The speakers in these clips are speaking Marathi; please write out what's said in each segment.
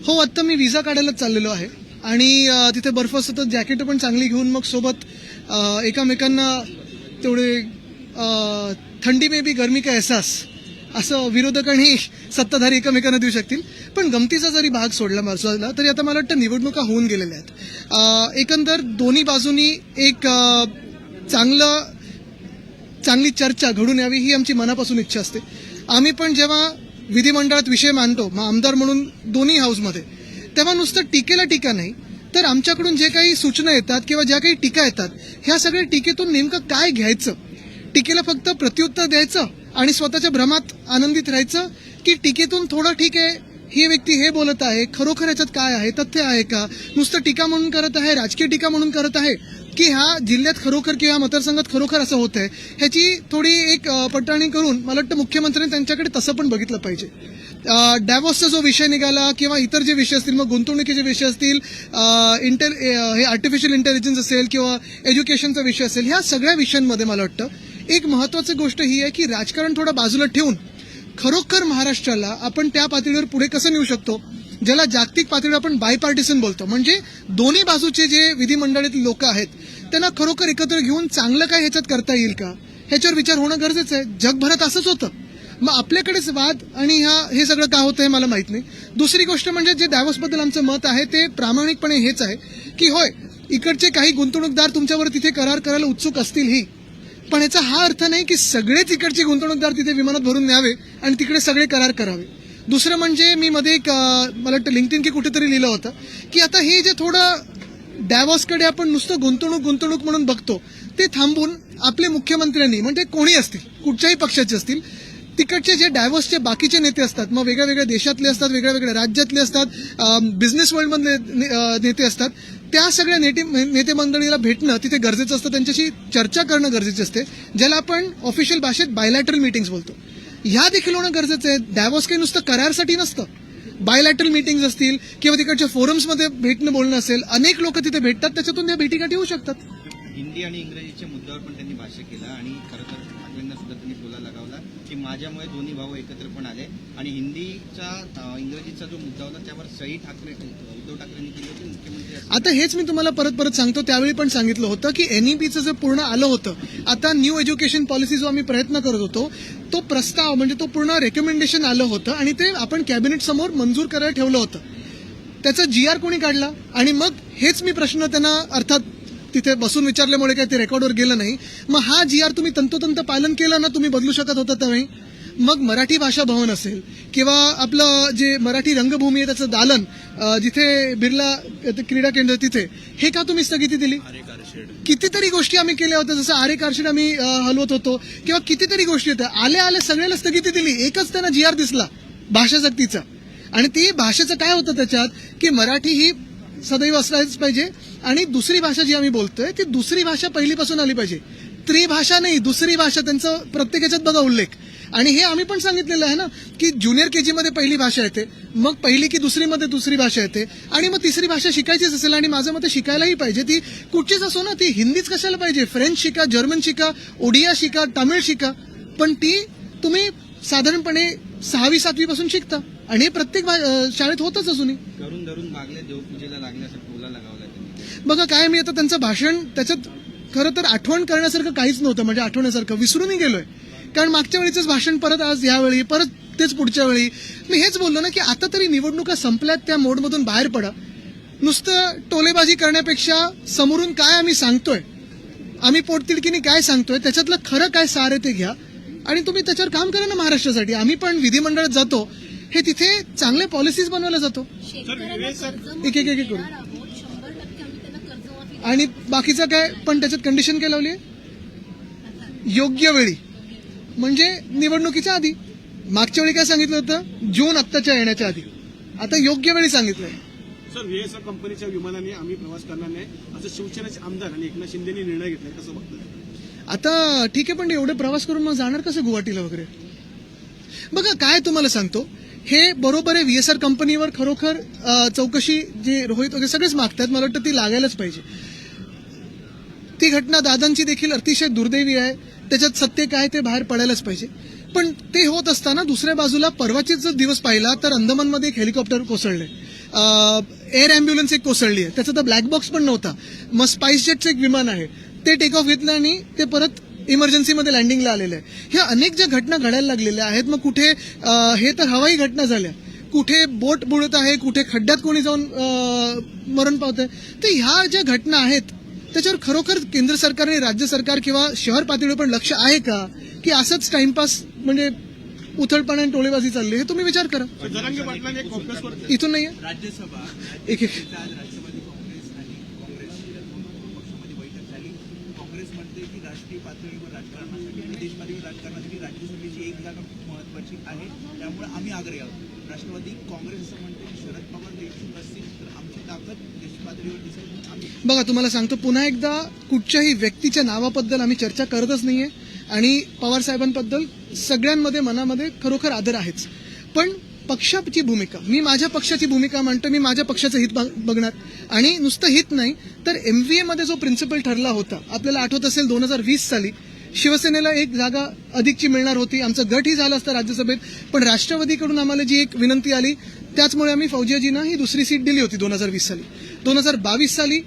हो, आता मी व्हिसा काढायलाच चाललेलो आहे आणि तिथे बर्फ सतत जॅकेट पण चांगली घेऊन मग सोबत एकामेकांना तेवढे थंडी में भी गर्मी का एहसास असं विरोधक आणि सत्ताधारी एकमेकांना देऊ शकतील. पण गमतीचा जरी भाग सोडला तरी आता मला वाटतं निवडणुका होऊन गेलेल्या आहेत. एकंदर दोन्ही बाजूनी एक चांगली चर्चा घडून यावी ही आमची मनापासून इच्छा असते. आम्ही पण जेव्हा विधिमंडळात विषय मांडतो आमदार म्हणून दोन्ही हाऊसमध्ये, तेव्हा नुसतं टीकेला टीका नाही तर आमच्याकडून जे काही सूचना येतात किंवा ज्या काही टीका येतात ह्या सगळ्या टीकेतून नेमकं काय घ्यायचं. टीकेला फक्त प्रत्युत्तर द्यायचं आणि स्वतःच्या भ्रमात आनंदित राहायचं की टीकेतून थोडं ठीक आहे, ही व्यक्ती हे बोलत आहे, खरोखर याच्यात काय आहे, तथ्य आहे का, नुसतं टीका म्हणून करत आहे, राजकीय टीका म्हणून करत आहे की ह्या जिल्ह्यात खरोखर किंवा मतदारसंघात खरोखर असं होत आहे. ह्याची थोडी एक पडताळणी करून मला वाटतं मुख्यमंत्र्यांनी त्यांच्याकडे तसं पण बघितलं पाहिजे. डॅव्हॉसचा जो विषय निघाला किंवा इतर जे विषय असतील, मग गुंतवणुकीचे विषय असतील, हे आर्टिफिशियल इंटेलिजन्स असेल किंवा एज्युकेशनचा विषय असेल, ह्या सगळ्या विषयांमध्ये मला वाटतं एक महत्वाची गोष्ट ही आहे की राजकारण थोडं बाजूला ठेवून खरोखर महाराष्ट्राला आपण त्या पातळीवर पुढे कसं नेऊ शकतो, ज्याला जागतिक पातळीवर आपण बायपार्टिसन बोलतो. म्हणजे दोन्ही बाजूचे जे विधिमंडळातील लोक आहेत त्यांना खरोखर एकत्र घेऊन चांगलं काय ह्याच्यात करता येईल का ह्याच्यावर विचार होणं गरजेचं आहे. जगभरात असंच होतं. मग आपल्याकडेच वाद आणि हे सगळं का होतं हे मला माहित नाही. दुसरी गोष्ट म्हणजे जे डॅव्होसबद्दल आमचं मत आहे ते प्रामाणिकपणे हेच आहे की होय, इकडचे काही गुंतवणूकदार तुमच्यावर तिथे करार करायला उत्सुक असतील ही, पण याचा हा अर्थ नाही की सगळेच इकडचे गुंतवणूकदार तिथे विमानात भरून न्यावे आणि तिकडे सगळे करार करावे. दुसरं म्हणजे मी मध्ये एक मला वाटतं लिंक्डइन की कुठेतरी लिहिलं होतं की आता हे जे थोडं डॅव्होसकडे आपण नुसतं गुंतवणूक म्हणून बघतो ते थांबून आपले मुख्यमंत्र्यांनी, म्हणजे कोणी असतील, कुठच्याही पक्षाचे असतील, तिकडचे जे डॅव्होसचे बाकीचे नेते असतात, मग वेगळ्या वेगळ्या देशातले असतात, वेगळ्या वेगळ्या राज्यातले असतात, बिझनेस वर्ल्डमधले नेते असतात, त्या सगळ्या नेते मंडळीला भेटणं तिथे गरजेचं असतं, त्यांच्याशी चर्चा करणं गरजेचं असते, ज्याला आपण ऑफिशियल भाषेत बायलॅटरल मीटिंग्स बोलतो. ह्या देखील होणं गरजेचं आहे. डॅव्होस काही नुसतं करारसाठी नसतं. बायलॅटरल मीटिंग्स असतील किंवा तिकडच्या फोरम्समध्ये भेटणं बोलणं असेल, अनेक लोक तिथे भेटतात, त्याच्यातून त्या भेटीगाठी होऊ शकतात. हिंदी आणि इंग्रजीच्या मुद्द्यावर पण त्यांनी भाष्य केलं आणि खरं तर ठाकरेंना सुद्धा त्यांनी टोला लगावला की माझ्यामुळे दोन्ही भाऊ एकत्र पण आले आणि इंग्रजीचा जो मुद्दा होता त्यावर सही उद्धव ठाकरेंनी केली होती मुख्यमंत्री. आता हेच मी तुम्हाला परत सांगतो, त्यावेळी पण सांगितलं होतं की एनईपीचं जे पूर्ण आलं होतं, आता न्यू एज्युकेशन पॉलिसी जो आम्ही प्रयत्न करत होतो तो प्रस्ताव म्हणजे तो पूर्ण रेकमेंडेशन आलं होतं आणि ते आपण कॅबिनेट समोर मंजूर करायला ठेवलं होतं. त्याचा GR कोणी काढला आणि मग हेच मी प्रश्न त्यांना अर्थात तिथे बसून विचारल्यामुळे काही ते रेकॉर्डवर गेलं नाही. मग हा GR तुम्ही तंतोतंत पालन केलं ना, तुम्ही बदलू शकत होता त्यावेळी. मग मराठी भाषा भवन असेल किंवा आपलं जे मराठी रंगभूमी आहे त्याचं दालन जिथे बिर्ला क्रीडा केंद्र तिथे, हे का तुम्ही स्थगिती दिली. कितीतरी गोष्टी आम्ही केल्या होत्या, जसं आरे कारशेड आम्ही हलवत होतो किंवा कितीतरी गोष्टी होत्या. आल्या सगळ्याला स्थगिती दिली. एकच त्यांना GR दिसला भाषा सक्तीचा, आणि ती भाषेचं काय होतं त्याच्यात की मराठी ही सदैव असलाच पाहिजे आणि दुसरी भाषा जी आम्ही बोलतोय ती दुसरी भाषा पहिलीपासून आली पाहिजे. त्रिभाषा नाही, दुसरी भाषा, त्यांचं प्रत्येकाच्यात बघा उल्लेख. आणि हे आम्ही पण सांगितलेलं आहे ना की ज्युनियर KG मध्ये पहिली भाषा येते, मग पहिली की दुसरीमध्ये दुसरी भाषा येते आणि मग तिसरी भाषा शिकायचीच असेल आणि माझं मत शिकायलाही पाहिजे. ती कुठचीच असो ना, ती हिंदीच कशाला पाहिजे, फ्रेंच शिका, जर्मन शिका, ओडिया शिका, तामिळ शिका, पण ती तुम्ही साधारणपणे 6वी 7वी पासून शिकता आणि हे प्रत्येक शाळेत होतच अजूनही. करून धरून भागले, देवपूजेला लागण्यासाठी टोला लगावला त्यांनी. बघा काय, मी आता त्यांचं भाषण त्याच्यात खरं तर आठवण करण्यासारखं काहीच नव्हतं, म्हणजे आठवण्यासारखं विसरूनही गेलोय. कारण मागच्या वेळीच भाषण परत आज यावेळी परत तेच पुढच्या वेळी मी हेच बोललो ना की आता तरी निवडणुका संपल्यात, त्या मोडमधून बाहेर पडा. नुसतं टोलेबाजी करण्यापेक्षा समोरून काय आम्ही सांगतोय, आम्ही पोटतिडकीने काय सांगतोय, त्याच्यातलं खरं काय सार आहे ते घ्या आणि तुम्ही त्याच्यावर काम करा ना महाराष्ट्रासाठी. आम्ही पण विधिमंडळात जातो, हे तिथे चांगले पॉलिसीज बनवल्या जातो एक करून, आणि बाकीचं काय पण त्याच्यात कंडिशन काय लावली आहे, योग्य वेळी म्हणजे निवडणुकीच्या आधी. मागच्या वेळी काय सांगितलं होतं, जून आत्ताच्या येण्याच्या आधी, आता योग्य वेळी सांगितलंय. सर, VSR कंपनीच्या विमानाने आम्ही प्रवास करणार नाही असं शिवसेनेचे आमदार आणि एकनाथ शिंदेनी निर्णय घेतलाय, कसं बघताय. आता ठीक आहे, पण एवढे प्रवास करून मग जाणार कसं गुवाहाटीला वगैरे. बघा काय तुम्हाला सांगतो, हे बरोबर आहे, VSR कंपनीवर खरोखर चौकशी जे रोहित वगैरे सगळेच मागतात, मला वाटतं ती लागायलाच पाहिजे. ती घटना दादांची देखील अतिशय दुर्दैवी आहे, त्याच्यात सत्य काय ते बाहेर पडायलाच पाहिजे. पण ते होत असताना दुसऱ्या बाजूला परवाचेच जर दिवस पाहिला तर अंदमानमध्ये एक हेलिकॉप्टर कोसळले, एअर अँब्युलन्स एक कोसळली आहे, त्याचा तर ब्लॅक बॉक्स पण नव्हता. मग स्पाइस जेटचं एक विमान आहे, ते टेक ऑफ घेतलं आणि ते परत इमर्जन्सीमध्ये लँडिंगला आलेलं आहे. ह्या अनेक ज्या घटना घडायला लागलेल्या आहेत. मग कुठे हे तर हवाई घटना झाल्या, कुठे बोट बुडत आहे, कुठे खड्ड्यात कोणी जाऊन मरण पावत आहे. तर ह्या ज्या घटना आहेत त्याच्यावर खरोखर केंद्र सरकारने, राज्य सरकार किंवा शहर पातळीवर पण लक्ष आहे का, की असंच टाइमपास म्हणजे उथळपणा आणि टोळेबाजी चालली, हे तुम्ही विचार करा. जरांगे पाटलांनी एक कॉंग्रेसवर इथून नाहीये राज्यसभा एक एक आज राष्ट्रवादी काँग्रेस आणि काँग्रेसच्या दोन पक्षामध्ये बैठक झाली. काँग्रेस म्हणते की राष्ट्रीय पातळीवर राजकारणासाठी आणि देश पातळीवर राजकारणासाठी राज्यसभेची एक जागा खूप महत्वाची आहे, त्यामुळे आम्ही आग्रही आहोत. राष्ट्रवादी काँग्रेस असं म्हणते की शरद पवार जर इच्छुक असतील तर आमची ताकद देश पातळीवर दिसेल. आम्ही बघा, तुम्हाला सांगतो पुन्हा एकदा, कुठच्याही व्यक्तीच्या नावाबद्दल आम्ही चर्चा करतच नाहीये आणि पवार साहेबांबद्दल सगळ्यांमध्ये मनामध्ये खरोखर आदर आहेच. पण पक्षाची भूमिका, मी माझ्या पक्षाची भूमिका मांडतो, मी माझ्या पक्षाचं हित बघणार. आणि नुसतं हित नाही तर MVA मध्ये जो प्रिन्सिपल ठरला होता, आपल्याला आठवत असेल 2020 साली शिवसेनेला एक जागा अधिकची मिळणार होती, आमचा गटही झाला असता राज्यसभेत, पण राष्ट्रवादीकडून आम्हाला जी एक विनंती आली त्याचमुळे आम्ही फौजियाजींना ही दुसरी सीट दिली होती 2020 साली. 2022 साली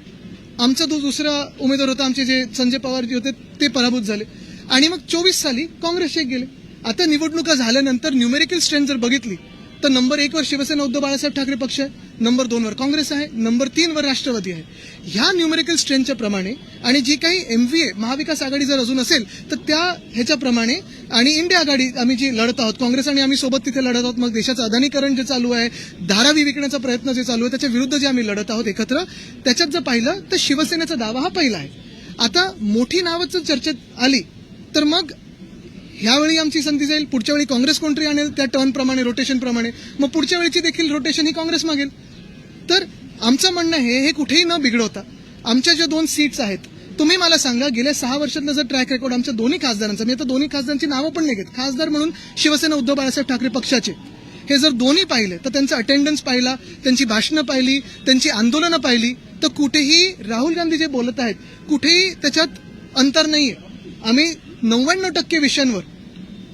आमचा जो दुसरा उमेदवार होता, आमचे जे संजय पवार जे होते ते पराभूत झाले आणि मग 24 साली काँग्रेसचे गेले. आता निवडणुका झाल्यानंतर न्यूमेरिकल स्ट्रेंथ जर बघितली तर नंबर 1 वर शिवसेना उद्धव बाळासाहेब ठाकरे पक्ष आहे, नंबर 2 वर काँग्रेस आहे, नंबर 3 वर राष्ट्रवादी आहे. ह्या न्यूमेरिकल स्ट्रेंथच्या प्रमाणे आणि जी काही MVA महाविकास आघाडी जर अजून असेल तर त्या ह्याच्याप्रमाणे आणि इंडिया आघाडी आम्ही जी लढत आहोत, काँग्रेस आणि आम्ही सोबत तिथे लढत आहोत. मग देशाचं अदानीकरण जे चालू आहे, धारावी विकण्याचा प्रयत्न जे चालू आहे, त्याच्या विरुद्ध जे आम्ही लढत आहोत एकत्र, त्याच्यात जर पाहिलं तर शिवसेनेचा दावा हा पहिला आहे. आता मोठी नावं जर चर्चेत आली तर मग ह्यावेळी आमची संधी जाईल, पुढच्या वेळी काँग्रेस कोणतरी आणेल त्या टर्नप्रमाणे, रोटेशनप्रमाणे, मग पुढच्या वेळीची देखील रोटेशन ही काँग्रेस मागेल. तर आमचं म्हणणं हे कुठेही न बिघडवता आमच्या ज्या 2 सीट्स आहेत, तुम्ही मला सांगा गेल्या 6 वर्षातलं जर ट्रॅक रेकॉर्ड आमच्या दोन्ही खासदारांचं, मी आता दोन्ही खासदारांची नावं पण नाही घेत, खासदार म्हणून शिवसेना उद्धव बाळासाहेब ठाकरे पक्षाचे, हे जर दोन्ही पाहिले तर त्यांचा अटेंडन्स पाहिला, त्यांची भाषणं पाहिली, त्यांची आंदोलनं पाहिली, तर कुठेही राहुल गांधी जे बोलत आहेत कुठेही त्याच्यात अंतर नाहीये. आम्ही 99% विषयांवर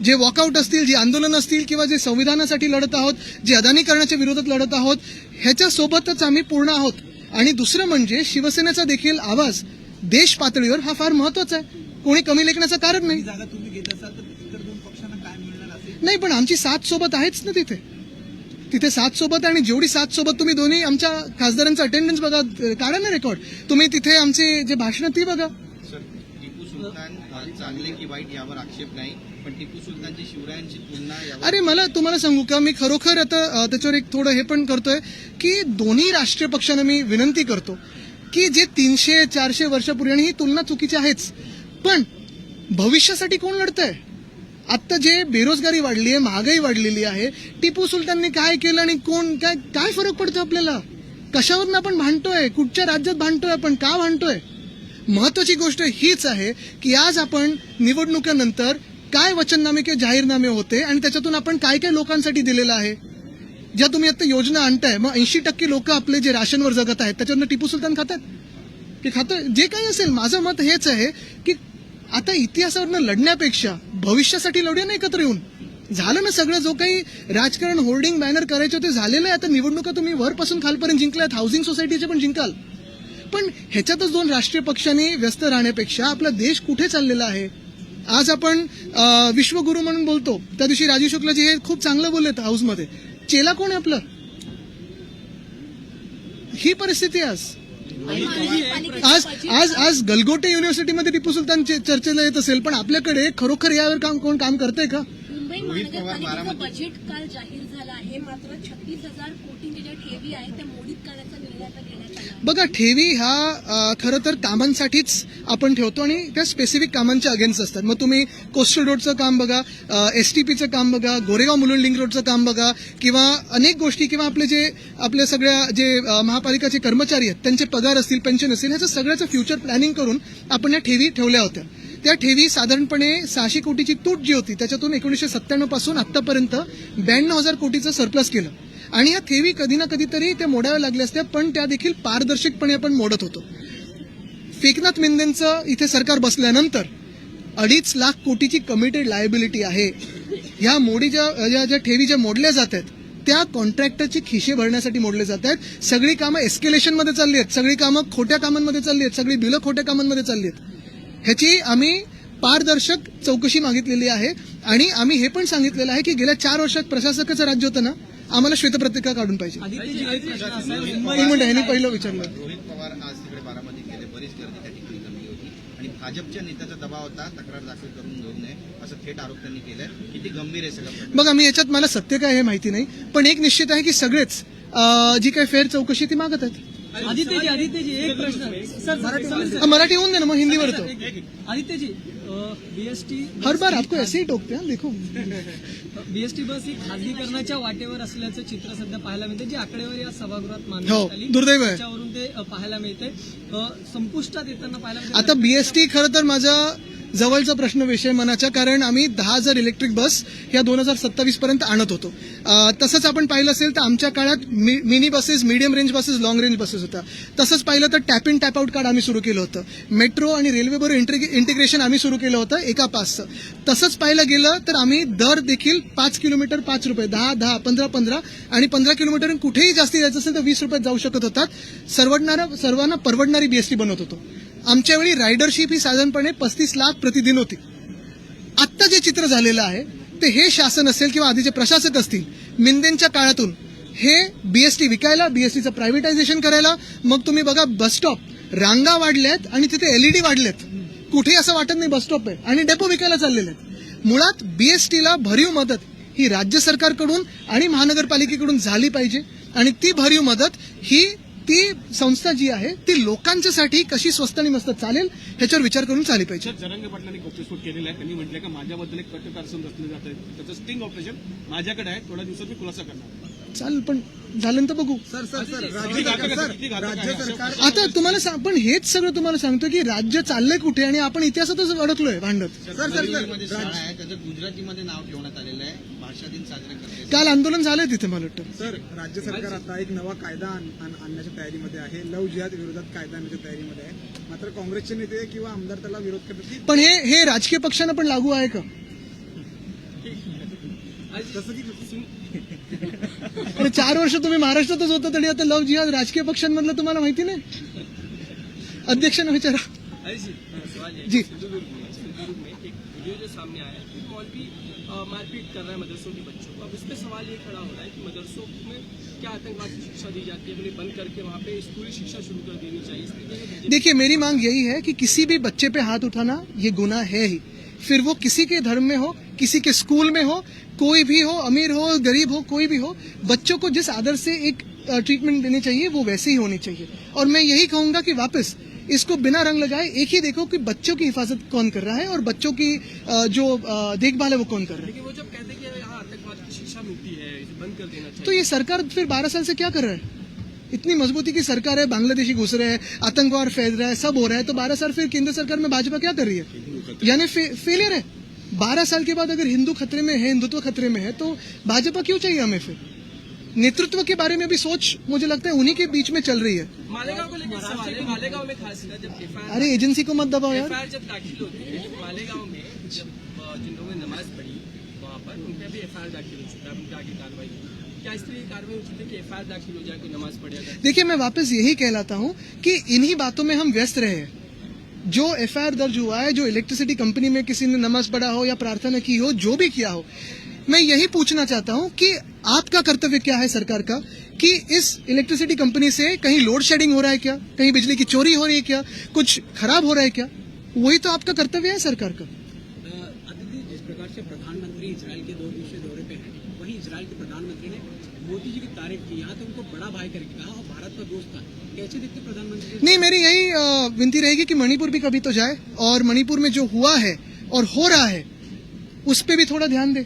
जे वॉकआउट असतील, जी आंदोलनं असतील किंवा जे संविधानासाठी लढत आहोत, जे अदानीकरणाच्या विरोधात लढत आहोत, ह्याच्यासोबतच आम्ही पूर्ण आहोत. आणि दुसरं म्हणजे शिवसेनेचा देखील आवाज देश पातळीवर हा फार महत्वाचा आहे, कोणी कमी लेखण्याचं कारण नाही. जागा तुम्ही घेत असाल तर इतर दोन पक्षांना काय मिळणार असेल? नाही, पण आमची 7 सोबत आहेच ना तिथे 7 सोबत. आणि जेवढी 7 सोबत तुम्ही दोन्ही आमच्या खासदारांचा अटेंडन्स बघा, काढा ना रेकॉर्ड, तुम्ही तिथे आमचे जे भाषणं ती बघा. सर, टिपू सुलतान चांगले की वाईट यावर आक्षेप नाही, पण टिपू सुलतानची शिवरायांची तुलना यावर अरे मला तुम्हाला सांगू का, मी खरोखर आता त्याच्यावर एक थोडं हे पण करतोय की दोन्ही राष्ट्रीय पक्षांना मी विनंती करतो की जे 300-400 वर्षापूर्वी, आणि ही तुलना चुकीची आहेच, पण भविष्यासाठी कोण लढतंय? आत्ता जे बेरोजगारी वाढली आहे, महागाई वाढलेली आहे, टिपू सुलतानने काय केलं आणि कोण काय फरक पडतो आपल्याला? कशावरून आपण भांडतोय, कुठच्या राज्यात भांडतोय आपण, का भांडतोय? महत्वाची गोष्ट हीच आहे की आज आपण निवडणुकीनंतर काय वचननामे किंवा जाहीरनामे होते आणि त्याच्यातून आपण काय काय लोकांसाठी दिलेलं आहे. ज्या तुम्ही आता योजना आणताय, मग 80% लोक आपले जे राशनवर जगत आहेत त्याच्यावरनं टिपू सुलतान खातात की खातोय, जे काही असेल. माझं मत हेच आहे की आता इतिहासावरनं लढण्यापेक्षा भविष्यासाठी लढूया ना एकत्र येऊन. झालं ना सगळं, जो काही राजकारण होर्डिंग बॅनर करायचे ते झालेलं आहे. आता निवडणुका तुम्ही वरपासून खालपर्यंत जिंकल्यात, हाऊसिंग सोसायटीचे पण जिंकाल, पण ह्याच्यातच 2 राष्ट्रीय पक्षांनी व्यस्त राहण्यापेक्षा आपला देश कुठे चाललेला आहे. आज आपण विश्वगुरु म्हणून बोलतो, त्या दिवशी राजीव शुक्लाजी हे खूप चांगलं बोललेत हाऊसमध्ये, चेला कोण आहे आपलं? ही परिस्थिती आज आज आज गलगोटे युनिव्हर्सिटीमध्ये टिपू सुलतान चर्चेला येत असेल, पण आपल्याकडे खरोखर यावर कोण काम करतंय का? मुंबई महानगरपालिकेचं बजेट काल जाहीर झालं आहे, मात्र 36,000 कोटींचे ज्या ठेवी आहेत त्या मोडीत करण्याचा निर्णय आता घेण्यात आला. बघा, ठेवी हा खरं तर कामांसाठीच आपण ठेवतो आणि त्या स्पेसिफिक कामांच्या अगेन्स्ट असतात. मग तुम्ही कोस्टल रोडचं काम बघा, STPचं काम बघा, गोरेगाव मुलुंड लिंक रोडचं काम बघा, किंवा अनेक गोष्टी, किंवा आपल्या सगळ्या जे महापालिकाचे कर्मचारी आहेत त्यांचे पगार असतील, पेन्शन असतील, ह्याचं सगळ्याचं फ्युचर प्लॅनिंग करून आपण या ठेवी ठेवल्या होत्या. त्या ठेवी साधारणपणे 600 कोटीची तूट जी होती त्याच्यातून 1997 पासून आतापर्यंत 92,000 कोटीचं सरप्लस केलं. आणि या ठेवी कधी ना कधीतरी त्या मोडाव्या लागल्या असत्या, पण त्या देखील पारदर्शकपणे आपण मोडत होतो. एकनाथ शिंदेंचं इथे सरकार बसल्यानंतर 2.5 लाख कोटीची कमिटेड लायबिलिटी आहे. ह्या ज्या ठेवी ज्या मोडल्या जात आहेत त्या कॉन्ट्रॅक्टरची खिशे भरण्यासाठी मोडले जात आहेत. सगळी कामं एस्केलेशनमध्ये चालली आहेत, सगळी कामं खोट्या कामांमध्ये चालली आहेत, सगळी बिलं खोट्या कामांमध्ये चालली आहेत. ह्याची आम्ही पारदर्शक चौकशी मागितलेली आहे आणि आम्ही हे पण सांगितलेलं आहे की गेल्या 4 वर्षात प्रशासकाचं राज्य होतं ना, आम्हाला श्वेतपत्रिका काढून पाहिजे. एक मिनिट, ह्यांनी पहिलं विचारलं. रोहित पवार आज तिकडे बारामतीत गेले, बरीच गर्दी त्या ठिकाणी जमली होती आणि भाजपच्या नेत्याचा दबाव होता तक्रार दाखल करून घेऊ नये असं थेट आरोप त्यांनी केलाय. किती गंभीर आहे सगळं प्रकरण? बघा, मी याच्यात मला सत्य काय हे माहिती नाही, पण एक निश्चित आहे की सगळेच जी काही फेअर चौकशी ती मागत आहेत. आदित्यजी एक प्रश्न सर मराठी होऊन दे ना, मग हिंदीवर तो. आदित्यजी बीएसटी हर बार आपको ऐसे ही टोकते हैं, देखो. बीएसटी बस ही खासगीकरणाच्या वाटेवर असल्याचं चित्र सध्या पाहायला मिळते, जी आकडेवारी आज सभागृहात हो, मांडण्यात आली दुर्दैव आहे. त्याच्यावरून ते पाहायला मिळते, संपुष्टात येताना पाहायला मिळते. आता बीएसटी खरं तर माझा जवळचा प्रश्न विषय मनाचा, कारण आम्ही 10,000 इलेक्ट्रिक बस ह्या 2027 पर्यंत आणत होतो. तसंच आपण पाहिलं असेल तर आमच्या काळात mini buses, medium range buses, long range buses होत्या. तसंच पाहिलं तर tap in tap out card आम्ही सुरू केलं होतं. मेट्रो आणि रेल्वेबरोबर इंटिग्रेशन आम्ही सुरू केलं होतं एका पासचं. तसंच पाहिलं गेलं तर आम्ही दर देखील 5 किलोमीटर 5 रुपये, 10, 15 आणि 15 किलोमीटर कुठेही जास्ती जायचं असेल तर 20 रुपयात जाऊ शकत होतात. सर्वांना परवडणारी बीएसटी बनवत होतो. आमच्या वेळी रायडरशिप ही साधारणपणे 35 लाख प्रतिदिन होती. आत्ता जे चित्र झालेलं आहे ते हे शासन असेल किंवा आधीचे प्रशासक असतील, मिंदेंच्या काळातून हे बीएसटी विकायला, बीएसटीचं प्रायव्हेटायझेशन करायला. मग तुम्ही बघा, बसस्टॉप रांगा वाढल्यात आणि तिथे एलईडी वाढलेत. कुठेही असं वाटत नाही बसस्टॉप आहे, आणि डेपो विकायला चाललेले आहेत. मुळात बीएसटीला भरीव मदत ही राज्य सरकारकडून आणि महानगरपालिकेकडून झाली पाहिजे, आणि ती भरीव मदत ही ती संस्था जी आहे ती लोकांच्यासाठी कशी स्वस्त आणि मस्त चालेल ह्याच्यावर विचार करून चालली पाहिजे. जरंगे पाटलांनी गौप्यस्फोट केलेला आहे. त्यांनी म्हटलं का माझ्याबद्दल एक कट कारस्थान रचलं जात आहे, त्याचं स्टिंग ऑपरेशन माझ्याकडे आहे, थोड्या दिवसात मी खुलासा करणार. चालेल, पण झालं तर बघू. किती घातक आहे? आता तुम्हाला पण हेच सगळं तुम्हाला सांगतो की राज्य चाललंय कुठे आणि आपण इतिहासातच अडकलोय भांडत. मध्ये शाळा आहे, त्याचं गुजरातीमध्ये नाव ठेवण्यात आलेलं आहे. भाषा दिन साजरे करते. काल आंदोलन झालंय तिथे, मला वाटतं. सर, राज्य सरकार आता एक नवा कायदा आणण्याच्या तयारीमध्ये आहे. लव जिहाद विरोधात कायदा आणण्याच्या तयारीमध्ये आहे. मात्र काँग्रेसचे नेते किंवा आमदार त्याला विरोध करतात. पण हे राजकीय पक्षांना पण लागू आहे का? जसं की आणि 4 वर्ष तुम्ही महाराष्ट्रातच होता तरी आता लव जिहाद राजकीय पक्षांमधलं तुम्हाला माहिती नाही? अध्यक्षांना विचारा. जी, सिंधुदुर्ग में एक वीडियो जो सामने आया है कि मौलवी मारपीट कर रहा है मदरसों के बच्चों को. अब इस पे सवाल ये खड़ा हो रहा है कि मदरसों में क्या आतंकवाद की शिक्षा दी जाती है, उन्हें बंद करके वहाँ पे स्कूली शिक्षा शुरू कर देनी चाहिए. इस तरीके से देखिए, मेरी मांग यही है कि किसी भी बच्चे पे हाथ उठाना ये गुनाह है ही, फिर वो किसी के धर्म में हो, किसी के स्कूल में हो, कोई भी हो, अमीर हो, गरीब हो, कोई भी हो, बच्चों को जिस आदर से एक ट्रीटमेंट देनी चाहिए वो वैसे ही होनी चाहिए. और मैं यही कहूंगा कि वापस इसको बिना रंग लगाए एक ही देखो कि बच्चों की हिफाजत कौन कर रहा है और बच्चों की जो देखभाल है वो कौन कर रहा है. लेकिन वो जब कहते हैं कि यहाँ आतंकवाद की शिक्षा मिलती है, इसे बंद कर देना चाहिए. तो ये सरकार फिर 12 साल से क्या कर रहा है? इतनी मजबूती की सरकार है, बांग्लादेशी घुस रहे हैं, आतंकवाद फैल रहा है, सब हो रहा है, तो 12 साल फिर केंद्र सरकार में भाजपा क्या कर रही है? यानी फेलियर है. 12 साल के बाद अगर हिंदू खतरे में है, हिंदुत्व खतरे में है, तो भाजपा क्यों चाहिए हमें? फिर नेतृत्व के बारे में भी सोच मुझे लगता है उन्हीं के बीच में चल रही है. मालेगांव को लेकर सवाल है. मालेगांव में खास जब एफआईआर अरे एजेंसी को मत दबाओ यार. जब दाखिल होती है, मालेगांव में जब जिन लोगों ने नमाज पढ़ी वहाँ पर उन पर भी एफआईआर दाखिल हो चुका है, उनके आगे कार्रवाई. क्या इस तरह की कार्रवाई उचित है कि एफआईआर दाखिल हो जाए, कोई नमाज पढ़े अगर? देखिए, मैं वापस यही कहलाता हूं कि इन्हीं बातों में हम व्यस्त रहे हैं. जो एफआईआर दर्ज हुआ है, जो इलेक्ट्रिसिटी कंपनी में किसी ने नमाज पढ़ा हो या प्रार्थना की हो, जो भी किया हो, मैं यही पूछना चाहता हूं कि आपका कर्तव्य क्या है सरकार का, कि इस इलेक्ट्रिसिटी कंपनी से कहीं लोड शेडिंग हो रहा है क्या, कहीं बिजली की चोरी हो रही है क्या, कुछ खराब हो रहा है क्या? वही तो आपका कर्तव्य है सरकार का. अतिथि, जिस प्रकार से प्रधानमंत्री इजराइल के 2 दिवसीय दौरे पे हैं, वहीं इजराइल के प्रधानमंत्री ने मोदी जी की तारीफ की, यहाँ तो उनको बड़ा भाई करके कहा और भारत का दोस्त था. कैसे देखते प्रधानमंत्री? नहीं, मेरी यही विनती रहेगी कि मणिपुर भी कभी तो जाए और मणिपुर में जो हुआ है और हो रहा है उस पर भी थोड़ा ध्यान दे.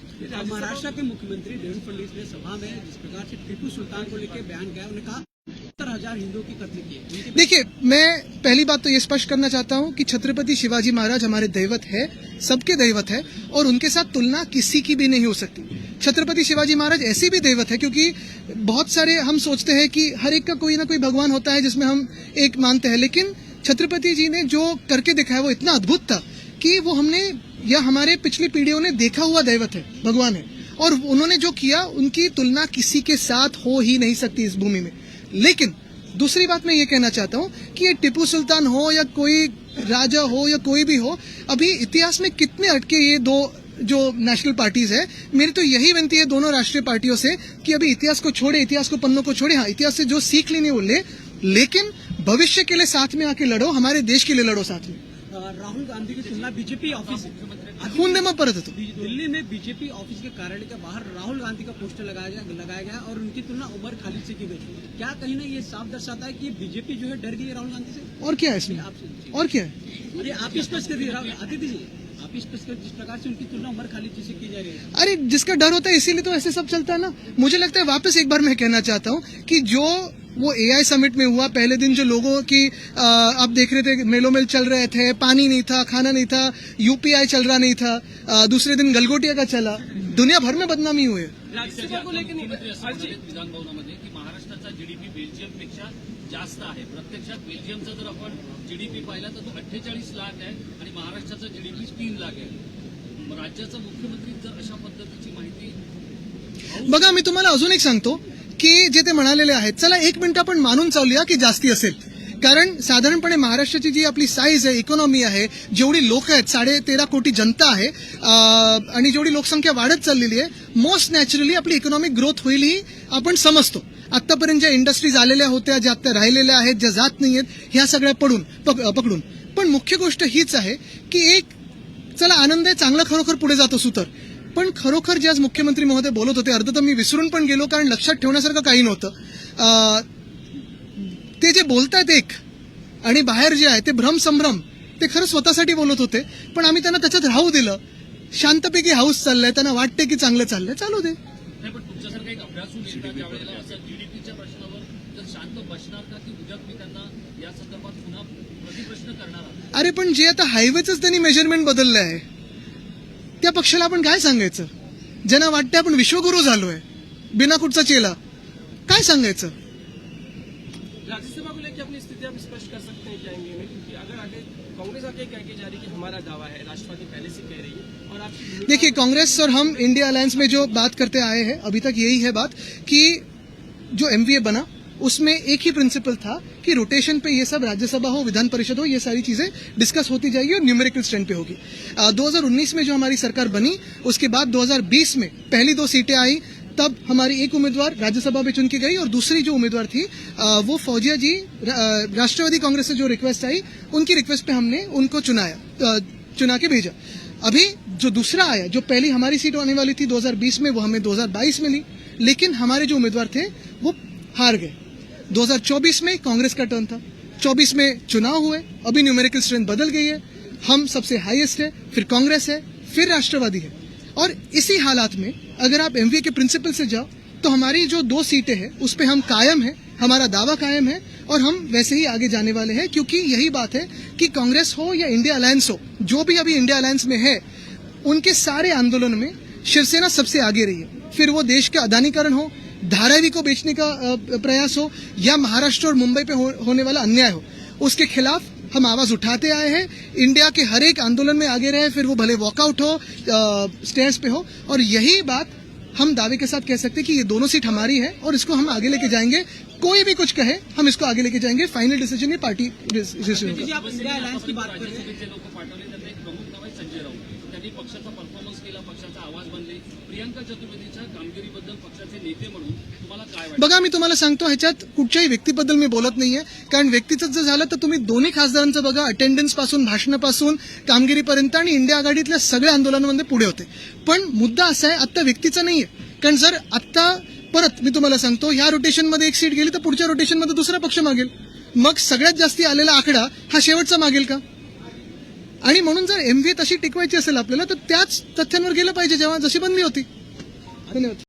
महाराष्ट्र के मुख्यमंत्री देवेंद्र फडणवीस ने सभा में जिस प्रकार से टीपू सुल्तान को लेकर बयान किया, उन्होंने कहा 70,000 हिंदुओं की कत्ल किए. देखिए, मैं पहली बात तो ये स्पष्ट करना चाहता हूं कि छत्रपति शिवाजी महाराज हमारे दैवत है, सबके दैवत है, और उनके साथ तुलना किसी की भी नहीं हो सकती. छत्रपति शिवाजी महाराज ऐसे भी दैवत है क्योंकि बहुत सारे हम सोचते हैं कि हर एक का कोई ना कोई भगवान होता है जिसमें हम एक मानते हैं, लेकिन छत्रपति जी ने जो करके दिखाया वो इतना अद्भुत था कि वो हमने या हमारे पिछली पीढ़ियों ने देखा हुआ दैवत है, भगवान है, और उन्होंने जो किया उनकी तुलना किसी के साथ हो ही नहीं सकती इस भूमि में। लेकिन दूसरी बात मैं ये कहना चाहता हूं कि ये टिप्पू सुल्तान हो या कोई राजा हो या कोई भी हो, अभी इतिहास में कितने अटके ये दो जो नेशनल पार्टीज है। मेरी तो यही विनती है दोनों राष्ट्रीय पार्टियों से कि अभी इतिहास को छोड़े, इतिहास को पन्नों को छोड़े। हाँ, इतिहास से जो सीख लेनी वो ले, लेकिन भविष्य के लिए साथ में आके लड़ो, हमारे देश के लिए लड़ो साथ में। राहुल गांधी की तुलना बीजेपी ऑफिस खून दे मग परत येतो। दिल्ली में बीजेपी ऑफिस के कार्यालय के बाहर राहुल गांधी का पोस्टर लगाया गया और उनकी तुलना उमर खालिद से की गई। क्या कहीं ना ये साफ दर्शाता है कि बीजेपी जो है डर गई है राहुल गांधी से? और क्या है इसमें, और क्या है? अरे आप ही स्पष्ट कर दिए आदित्य जी, आप ही स्पष्ट कर, जिस प्रकार से उनकी तुलना उमर खालिद जी से की जा रही है। अरे जिसका डर होता है इसीलिए तो ऐसे सब चलता है ना। मुझे लगता है वापस एक बार मैं कहना चाहता हूं कि जो वो एआई समिट में हुआ, पहले दिन जो लोगों की आप देख रहे थे मेलो मेल चल रहे थे, पानी नहीं था, खाना नहीं था, यूपीआई चल रहा नहीं था, दूसरे दिन गलगोटिया का चला, दुनिया भर में बदनामी हुई है। राज्यसभा को लेकर विधान भवनामध्ये की महाराष्ट्राचा जीडीपी बेल्जियमपेक्षा जास्त आहे। प्रत्यक्षात बेल्जियमचा जर आपण जीडीपी पाहिला तर तो 48 लाख आहे आणि महाराष्ट्राचा जीडीपी 3 लाख आहे। राज्याचा मुख्यमंत्री जर अशा पद्धतीची माहिती बघा, मी तुम्हाला अजून एक सांगतो की जे ते म्हणालेले आहेत, चला 1 मिनिट आपण मानून चालूया की जास्ती असेल, कारण साधारणपणे महाराष्ट्राची जी आपली साईज आहे, इकॉनॉमी आहे, जेवढी लोक आहेत, 13.5 कोटी जनता आहे आणि जेवढी लोकसंख्या वाढत चाललेली आहे, मोस्ट नॅचरली आपली इकॉनॉमिक ग्रोथ होईल ही आपण समजतो। आतापर्यंत ज्या इंडस्ट्रीज आलेल्या होत्या, ज्या आता राहिलेल्या आहेत, ज्या जात नाहीयेत, ह्या सगळ्या पकडून पण मुख्य गोष्ट हीच आहे की एक चला आनंद आहे, चांगलं खरोखर पुढे जात असू तर, पण खरोखर जे आज मुख्यमंत्री महोदय बोलत होते, अर्ध तर मी विसरून पण गेलो कारण लक्षात ठेवण्यासारखं काही नव्हतं। ते जे बोलतायत एक आणि बाहेर जे आहे ते भ्रमसंभ्रम, ते खरं स्वतःसाठी बोलत होते, पण आम्ही त्यांना त्याच्यात राहू दिलं। शांतपैकी हाऊस चाललंय, त्यांना वाटते की चांगलं चाललंय, चालू दे। नाही, पण तुमच्यासारखा एक अभ्यासू नेता ज्यावेळेला असं जीडीपीच्या प्रश्नावर जर शांत बसणार का की उद्या मी त्यांना या संदर्भात पुन्हा प्रतिप्रश्न करणार आहात? अरे पण जे आता हायवेच त्यांनी मेजरमेंट बदललं आहे, त्या पक्षाला आपण काय सांगायचं? ज्यांना वाटतं आपण विश्वगुरु झालोय, बिना कुठचा चेला, काय सांगायचं? राज्यसभा को लेकर अपनी स्थिति आप स्पष्ट कर सकते हैं क्या इंडिया में? क्योंकि अगर आगे कांग्रेस आगे कह के जा रही है कि हमारा दावा है, राष्ट्रवादी पहले से कह रही है, और आपकी देखिए, कांग्रेस और हम इंडिया अलायंस में जो बात करते आए हैं अभी तक यही है बात कि जो एमवीए बना उसमें एक ही प्रिंसिपल था कि रोटेशन पे ये सब राज्यसभा हो, विधान परिषद हो, ये सारी चीजें डिस्कस होती जाएगी और न्यूमेरिकल स्ट्रेंथ पे होगी। 2019 में जो हमारी सरकार बनी, उसके बाद 2020 में पहली 2 सीटें आई, तब हमारी एक उम्मीदवार राज्यसभा में चुन की गई और दूसरी जो उम्मीदवार थी वो फौजिया जी, राष्ट्रवादी कांग्रेस से जो रिक्वेस्ट आई, उनकी रिक्वेस्ट पे हमने उनको चुना के भेजा। अभी जो दूसरा आया, जो पहली हमारी सीट आने वाली थी 2020 में, वो हमें 2022 में ली, लेकिन हमारे जो उम्मीदवार थे वो हार गए। 2024 में कांग्रेस का टर्न था, 24 में चुनाव हुए, अभी न्यूमेरिकल स्ट्रेंथ बदल गई है, हम सबसे हाईएस्ट है, फिर कांग्रेस है, फिर राष्ट्रवादी है। और इसी हालात में अगर आप एमवीए के प्रिंसिपल से जाओ तो हमारी जो 2 सीटें हैं उस पे हम कायम हैं, हमारा दावा कायम है और हम वैसे ही आगे जाने वाले हैं, क्योंकि यही बात है कि कांग्रेस हो या इंडिया अलायंस हो, जो भी अभी इंडिया अलायंस में है, उनके सारे आंदोलन में शिवसेना सबसे आगे रही है। फिर वो देश का अदानीकरण हो, धारावी को बेचने का प्रयास हो, या महाराष्ट्र और मुंबई पे होने वाला अन्याय हो, उसके खिलाफ हम आवाज उठाते आए हैं। इंडिया के हर एक आंदोलन में आगे रहे, फिर वो भले वॉकआउट हो, स्टेयर्स पे हो, और यही बात हम दावे के साथ कह सकते हैं कि ये दोनों सीट हमारी है और इसको हम आगे लेके जाएंगे। कोई भी कुछ कहे, हम इसको आगे लेके जाएंगे। फाइनल डिसीजन ये पार्टी डिसीजन होगा। जी, आप इंडिया अलायंस की बात कर रहे हैं। राज्यसभेचे लोक पाठवले, त्यातलं एक प्रमुख नाव आहे संजय राऊत। त्यांनी पक्षाचा परफॉर्मन्स केला, पक्षाचा आवाज बनले। प्रियंका चतुर्वेदीच्या कामगिरीबद्दल पक्षाचे नेते म्हणून तुम्हाला काय वाटतं? बघा, मी तुम्हाला सांगतो, ह्याच्यात कुठच्याही व्यक्तीबद्दल मी बोलत नाहीये, कारण व्यक्तीचं जर झालं तर तुम्ही दोन्ही खासदारांचं बघा, अटेंडन्स पासून, भाषणापासून, कामगिरीपर्यंत, आणि इंडिया आघाडीतल्या सगळ्या आंदोलनांमध्ये पुढे होते। पण मुद्दा असा आहे, आत्ता व्यक्तीचा नाहीये, कारण जर आत्ता परत मी तुम्हाला सांगतो, ह्या रोटेशनमध्ये एक सीट गेली तर पुढच्या रोटेशनमध्ये दुसरा पक्ष मागेल, मग सगळ्यात जास्ती आलेला आकडा हा शेवटचा मागेल का? आणि म्हणून जर एमव्ही तशी टिकवायची असेल आपल्याला तर त्याच तथ्यांवर गेलं पाहिजे जेव्हा जशी बनली होती। धन्यवाद।